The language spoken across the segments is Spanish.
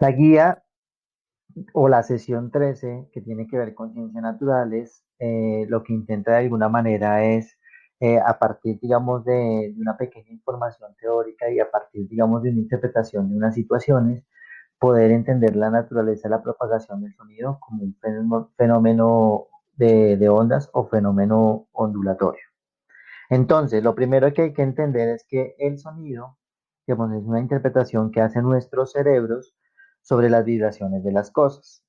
La guía o la sesión 13 que tiene que ver con ciencias naturales, lo que intenta de alguna manera es, a partir, digamos, de una pequeña información teórica y a partir, digamos, de una interpretación de unas situaciones, poder entender la naturaleza de la propagación del sonido como un fenómeno de ondas o fenómeno ondulatorio. Entonces, lo primero que hay que entender es que el sonido, digamos, es una interpretación que hacen nuestros cerebros sobre las vibraciones de las cosas.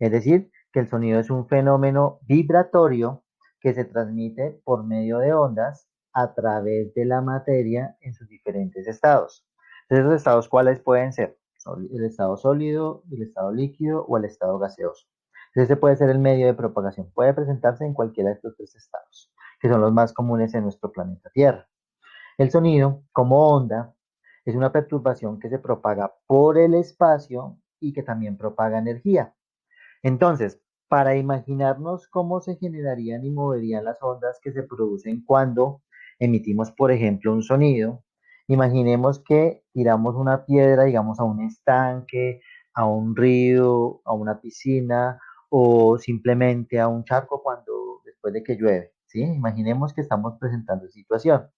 Es decir, que el sonido es un fenómeno vibratorio que se transmite por medio de ondas a través de la materia en sus diferentes estados. Entonces, ¿esos estados cuáles pueden ser? El estado sólido, el estado líquido o el estado gaseoso. Entonces, ese puede ser el medio de propagación. Puede presentarse en cualquiera de estos tres estados, que son los más comunes en nuestro planeta Tierra. El sonido, como onda, es una perturbación que se propaga por el espacio y que también propaga energía. Entonces, para imaginarnos cómo se generarían y moverían las ondas que se producen cuando emitimos, por ejemplo, un sonido, imaginemos que tiramos una piedra, digamos, a un estanque, a un río, a una piscina o simplemente a un charco cuando después de que llueve, ¿sí? Imaginemos que estamos presentando situación.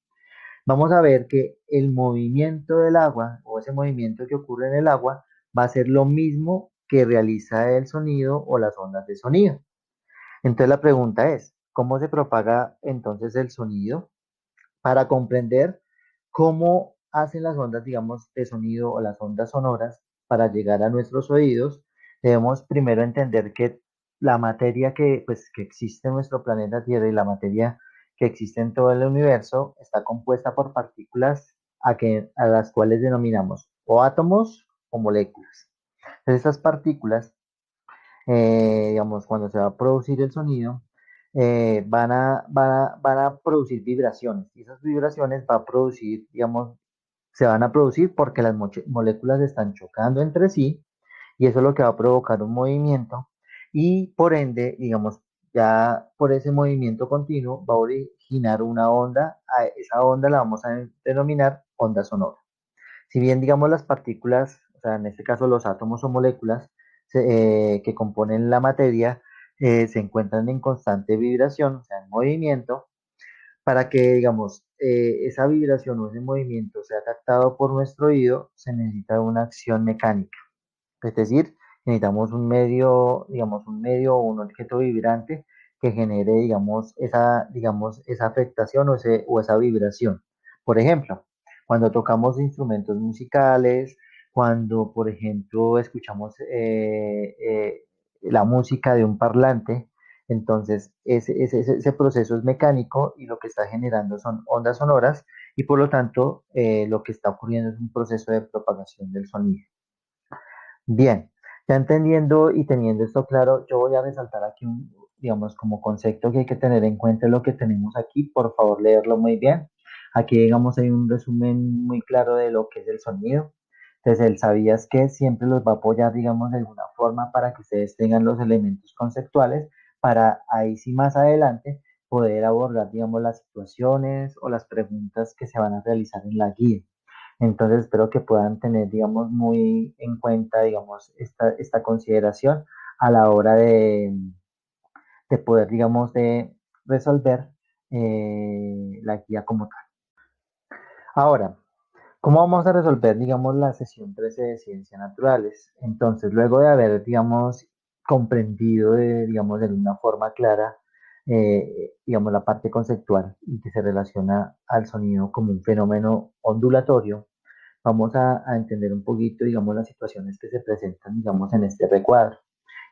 Vamos a ver que el movimiento del agua o ese movimiento que ocurre en el agua va a ser lo mismo que realiza el sonido o las ondas de sonido. Entonces la pregunta es, ¿cómo se propaga entonces el sonido? Para comprender cómo hacen las ondas, digamos, de sonido o las ondas sonoras para llegar a nuestros oídos, debemos primero entender que la materia que, pues, que existe en nuestro planeta Tierra y la materia que existe en todo el universo está compuesta por partículas a las cuales denominamos o átomos o moléculas. Entonces, estas partículas, digamos, cuando se va a producir el sonido, van a producir vibraciones y esas vibraciones va a producir, digamos, se van a producir porque las moléculas están chocando entre sí y eso es lo que va a provocar un movimiento y por ende, digamos, ya por ese movimiento continuo va a originar una onda, a esa onda la vamos a denominar onda sonora. Si bien, digamos, las partículas, o sea, en este caso los átomos o moléculas que componen la materia, se encuentran en constante vibración, o sea, en movimiento, para que, digamos, esa vibración o ese movimiento sea captado por nuestro oído, se necesita una acción mecánica. Es decir, necesitamos un medio, digamos, un medio o un objeto vibrante que genere, digamos, esa afectación o esa vibración. Por ejemplo, cuando tocamos instrumentos musicales, cuando, por ejemplo, escuchamos la música de un parlante, entonces ese proceso es mecánico y lo que está generando son ondas sonoras y por lo tanto lo que está ocurriendo es un proceso de propagación del sonido. Bien, ya entendiendo y teniendo esto claro, yo voy a resaltar aquí digamos, como concepto que hay que tener en cuenta lo que tenemos aquí. Por favor, leerlo muy bien. Aquí, digamos, hay un resumen muy claro de lo que es el sonido. Entonces, el sabías que siempre los va a apoyar, digamos, de alguna forma para que ustedes tengan los elementos conceptuales para ahí sí más adelante poder abordar, digamos, las situaciones o las preguntas que se van a realizar en la guía. Entonces espero que puedan tener, digamos, muy en cuenta, digamos, esta consideración a la hora de poder, digamos, de resolver la guía como tal. Ahora, ¿cómo vamos a resolver, digamos, la sesión 13 de Ciencias Naturales? Entonces, luego de haber, digamos, comprendido, digamos, de una forma clara, digamos, la parte conceptual y que se relaciona al sonido como un fenómeno ondulatorio, vamos a entender un poquito, digamos, las situaciones que se presentan, digamos, en este recuadro.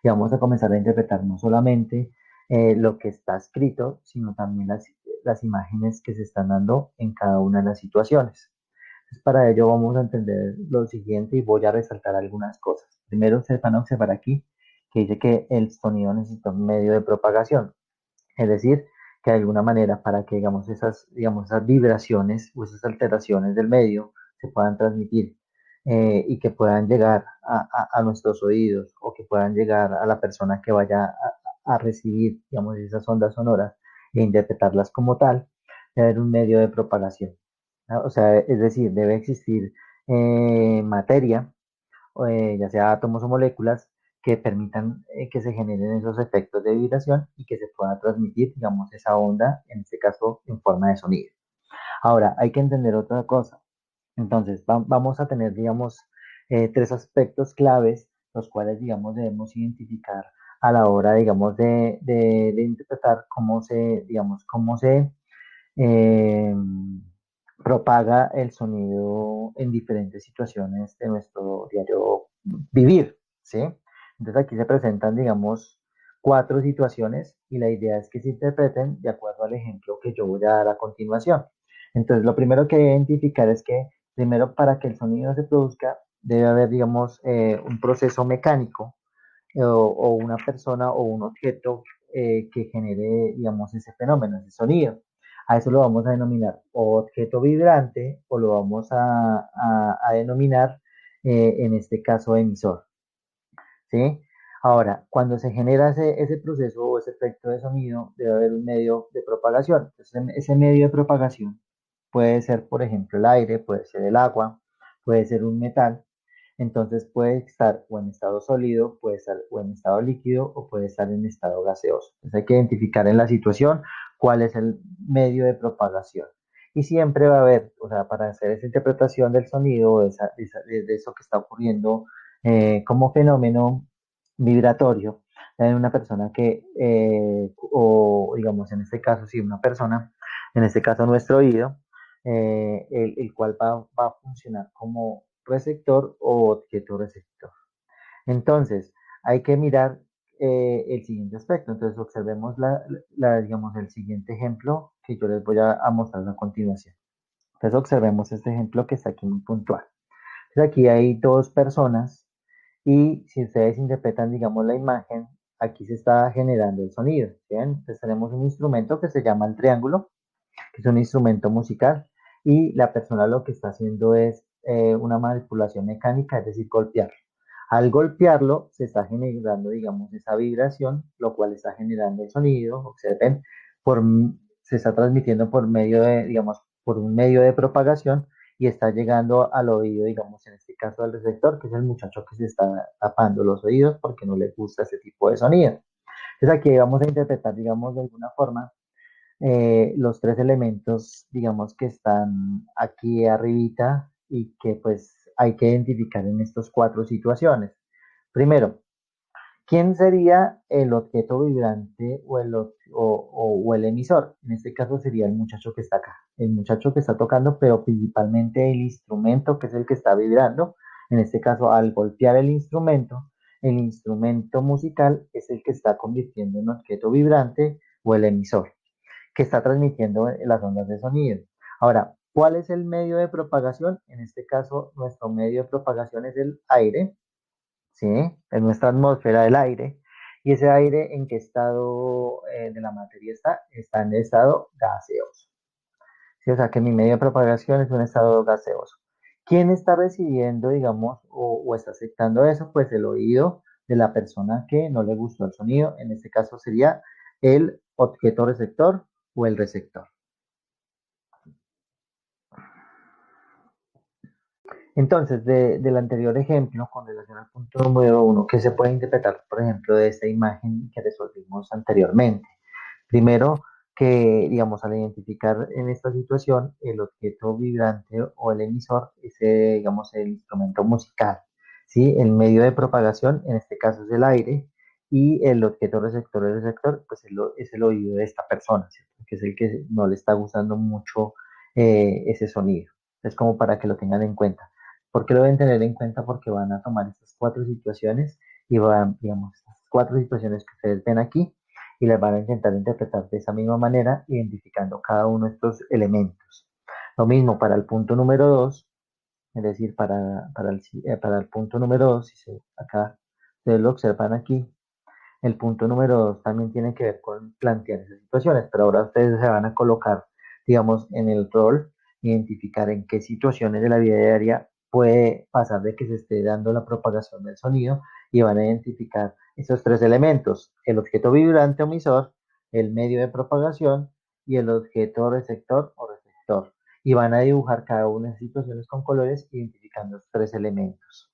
Y vamos a comenzar a interpretar no solamente lo que está escrito, sino también las imágenes que se están dando en cada una de las situaciones. Entonces, para ello vamos a entender lo siguiente y voy a resaltar algunas cosas. Primero, se van a observar aquí que dice que el sonido necesita un medio de propagación. Es decir, que de alguna manera para que digamos, esas vibraciones o esas alteraciones del medio se puedan transmitir y que puedan llegar a nuestros oídos o que puedan llegar a la persona que vaya a recibir, digamos, esas ondas sonoras e interpretarlas como tal, debe haber un medio de propagación. ¿No? O sea, es decir, debe existir materia ya sea átomos o moléculas, que permitan que se generen esos efectos de vibración y que se pueda transmitir, digamos, esa onda, en este caso, en forma de sonido. Ahora, hay que entender otra cosa. Entonces, vamos a tener, digamos, tres aspectos claves, los cuales, digamos, debemos identificar a la hora, digamos, de interpretar cómo se, digamos, cómo se eh, propaga el sonido en diferentes situaciones de nuestro diario vivir, ¿sí? Entonces aquí se presentan, digamos, cuatro situaciones y la idea es que se interpreten de acuerdo al ejemplo que yo voy a dar a continuación. Entonces, lo primero que hay que identificar es que, primero, para que el sonido se produzca, debe haber, digamos, un proceso mecánico o una persona o un objeto que genere, digamos, ese fenómeno, ese sonido. A eso lo vamos a denominar objeto vibrante o lo vamos a denominar, en este caso, emisor. ¿Sí? Ahora, cuando se genera ese proceso o ese efecto de sonido, debe haber un medio de propagación. Entonces, ese medio de propagación puede ser, por ejemplo, el aire, puede ser el agua, puede ser un metal. Entonces puede estar o en estado sólido, puede estar o en estado líquido o puede estar en estado gaseoso. Entonces hay que identificar en la situación cuál es el medio de propagación. Y siempre va a haber, o sea, para hacer esa interpretación del sonido, de eso que está ocurriendo como fenómeno vibratorio, en una persona que, o digamos en este caso, sí, una persona, en este caso nuestro oído, el cual va a funcionar como receptor o objeto receptor. Entonces, hay que mirar el siguiente aspecto. Entonces, observemos digamos, el siguiente ejemplo que yo les voy a mostrar a continuación. Entonces, observemos este ejemplo que está aquí muy puntual. Entonces, aquí hay dos personas y si ustedes interpretan, digamos, la imagen, aquí se está generando el sonido. ¿Bien? Entonces, tenemos un instrumento que se llama el triángulo, que es un instrumento musical, y la persona lo que está haciendo es una manipulación mecánica, es decir, golpearlo. Al golpearlo se está generando, digamos, esa vibración, lo cual está generando el sonido, observen, por, se está transmitiendo por medio de, digamos, por un medio de propagación y está llegando al oído, digamos, en este caso al receptor, que es el muchacho que se está tapando los oídos porque no le gusta ese tipo de sonido. Entonces aquí vamos a interpretar, digamos, de alguna forma los tres elementos, digamos, que están aquí arribita y que pues hay que identificar en estas cuatro situaciones. Primero, ¿quién sería el objeto vibrante o el emisor? En este caso sería el muchacho que está acá, el muchacho que está tocando, pero principalmente el instrumento que es el que está vibrando. En este caso, al golpear el instrumento musical es el que está convirtiendo en objeto vibrante o el emisor que está transmitiendo las ondas de sonido. Ahora, ¿cuál es el medio de propagación? En este caso, nuestro medio de propagación es el aire, ¿sí? Es nuestra atmósfera del aire. ¿Y ese aire en qué estado de la materia está? Está en el estado gaseoso. ¿Sí? O sea que mi medio de propagación es un estado gaseoso. ¿Quién está recibiendo, digamos, o está aceptando eso? Pues el oído de la persona que no le gustó el sonido. En este caso sería el objeto receptor o el receptor. Entonces, del anterior ejemplo, con relación al punto número uno, ¿qué se puede interpretar, por ejemplo, de esta imagen que resolvimos anteriormente? Primero, que, digamos, al identificar en esta situación el objeto vibrante o el emisor, es, digamos, el instrumento musical, ¿sí? El medio de propagación, en este caso, es el aire, y el objeto receptor, pues es el oído de esta persona, ¿cierto? Que es el que no le está gustando mucho ese sonido. Es como para que lo tengan en cuenta. ¿Por qué lo deben tener en cuenta? Porque van a tomar estas cuatro situaciones y van, digamos, estas cuatro situaciones que ustedes ven aquí y las van a intentar interpretar de esa misma manera, identificando cada uno de estos elementos. Lo mismo para el punto número 2, es decir, para el punto número 2, acá ustedes lo observan aquí, el punto número 2 también tiene que ver con plantear esas situaciones, pero ahora ustedes se van a colocar, digamos, en el rol, identificar en qué situaciones de la vida diaria puede pasar de que se esté dando la propagación del sonido y van a identificar esos tres elementos, el objeto vibrante o emisor, el medio de propagación y el objeto receptor o receptor. Y van a dibujar cada una de las situaciones con colores identificando los tres elementos.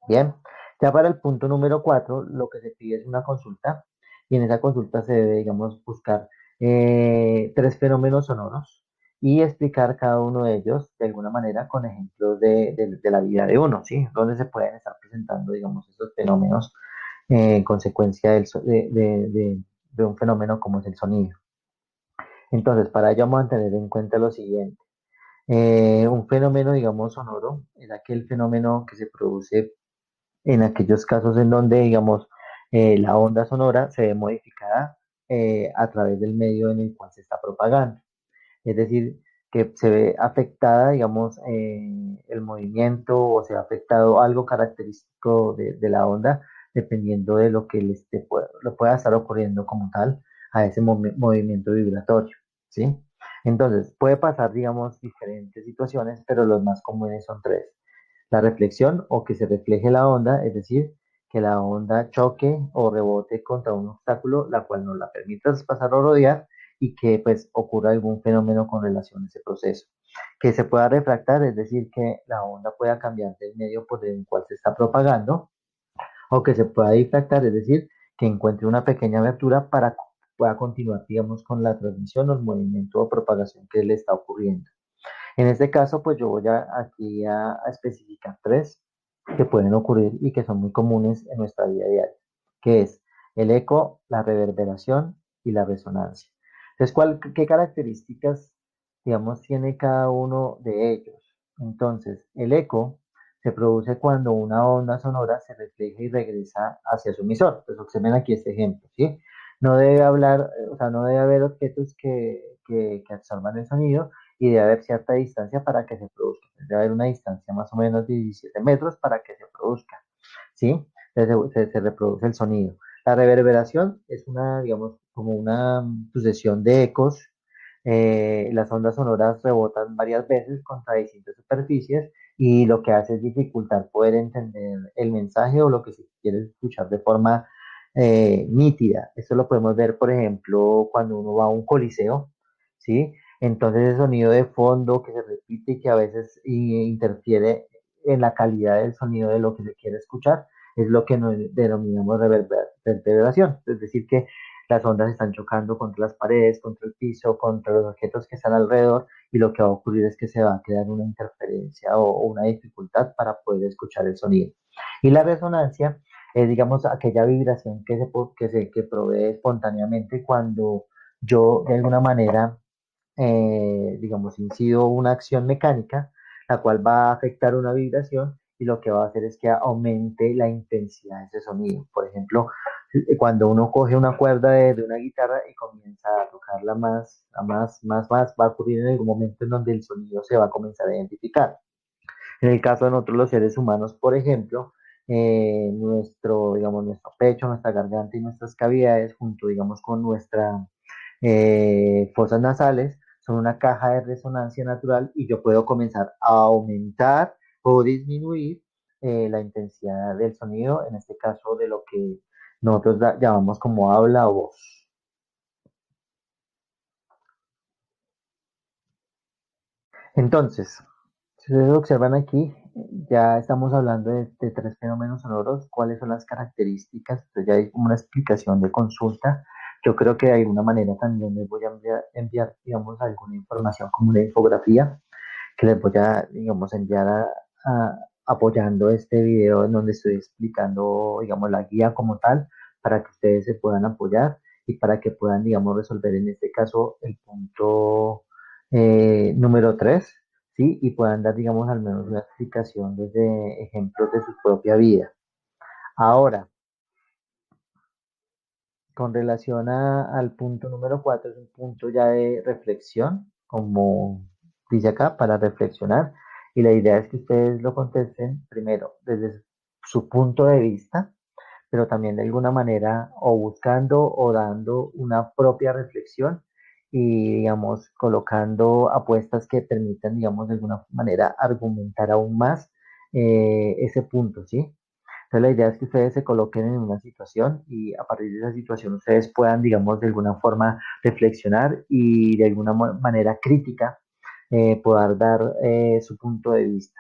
Bien, ya para el punto número 4, lo que se pide es una consulta y en esa consulta se debe, digamos, buscar tres fenómenos sonoros y explicar cada uno de ellos de alguna manera con ejemplos de la vida de uno, ¿sí? Donde se pueden estar presentando, digamos, estos fenómenos en consecuencia de un fenómeno como es el sonido. Entonces, para ello vamos a tener en cuenta lo siguiente. Un fenómeno, digamos, sonoro es aquel fenómeno que se produce en aquellos casos en donde, digamos, la onda sonora se ve modificada a través del medio en el cual se está propagando. Es decir, que se ve afectada, digamos, el movimiento o se ha afectado algo característico de la onda, dependiendo de lo que le pueda estar ocurriendo como tal a ese movimiento vibratorio, ¿sí? Entonces, puede pasar, digamos, diferentes situaciones, pero los más comunes son tres. La reflexión o que se refleje la onda, es decir, que la onda choque o rebote contra un obstáculo, la cual no la permita pasar o rodear y que pues ocurra algún fenómeno con relación a ese proceso. Que se pueda refractar, es decir, que la onda pueda cambiar del medio por el cual se está propagando, o que se pueda difractar, es decir, que encuentre una pequeña abertura para que pueda continuar, digamos, con la transmisión o el movimiento o propagación que le está ocurriendo. En este caso, pues yo voy aquí a especificar tres que pueden ocurrir y que son muy comunes en nuestra vida diaria, que es el eco, la reverberación y la resonancia. Entonces, ¿qué características, digamos, tiene cada uno de ellos? Entonces, el eco se produce cuando una onda sonora se refleja y regresa hacia su emisor. Entonces, observen aquí este ejemplo, ¿sí? No debe hablar, o sea, no debe haber objetos que absorban el sonido y debe haber cierta distancia para que se produzca. Debe haber una distancia más o menos de 17 metros para que se produzca, ¿sí? Entonces se reproduce el sonido. La reverberación es una, digamos, como una sucesión de ecos. Las ondas sonoras rebotan varias veces contra distintas superficies y lo que hace es dificultar poder entender el mensaje o lo que se quiere escuchar de forma nítida. Esto lo podemos ver, por ejemplo, cuando uno va a un coliseo, ¿sí? Entonces el sonido de fondo que se repite y que a veces interfiere en la calidad del sonido de lo que se quiere escuchar es lo que nos denominamos reverberación. Es decir, que las ondas están chocando contra las paredes, contra el piso, contra los objetos que están alrededor y lo que va a ocurrir es que se va a crear una interferencia o una dificultad para poder escuchar el sonido. Y la resonancia es, digamos, aquella vibración que provee espontáneamente cuando yo de alguna manera digamos, incido una acción mecánica, la cual va a afectar una vibración y lo que va a hacer es que aumente la intensidad de ese sonido. Por ejemplo, cuando uno coge una cuerda de una guitarra y comienza a tocarla más, va a ocurrir en algún momento en donde el sonido se va a comenzar a identificar. En el caso de nosotros los seres humanos, por ejemplo, digamos, nuestro pecho, nuestra garganta y nuestras cavidades, junto, digamos, con nuestra fosas nasales, son una caja de resonancia natural y yo puedo comenzar a aumentar o disminuir la intensidad del sonido, en este caso de lo que nosotros llamamos como habla o voz. Entonces, si ustedes observan aquí, ya estamos hablando de tres fenómenos sonoros. ¿Cuáles son las características? Entonces ya hay como una explicación de consulta. Yo creo que de alguna manera también les voy a enviar, digamos, alguna información como una infografía que les voy a, digamos, enviar apoyando este video en donde estoy explicando, digamos, la guía como tal para que ustedes se puedan apoyar y para que puedan, digamos, resolver en este caso el punto número 3, ¿sí? Y puedan dar, digamos, al menos una explicación desde ejemplos de su propia vida. Ahora, con relación al punto número 4, es un punto ya de reflexión, como dice acá, para reflexionar. Y la idea es que ustedes lo contesten primero desde su punto de vista, pero también de alguna manera o buscando o dando una propia reflexión y, digamos, colocando apuestas que permitan, digamos, de alguna manera argumentar aún más ese punto, ¿sí? Entonces la idea es que ustedes se coloquen en una situación y a partir de esa situación ustedes puedan, digamos, de alguna forma reflexionar y de alguna manera crítica poder dar su punto de vista.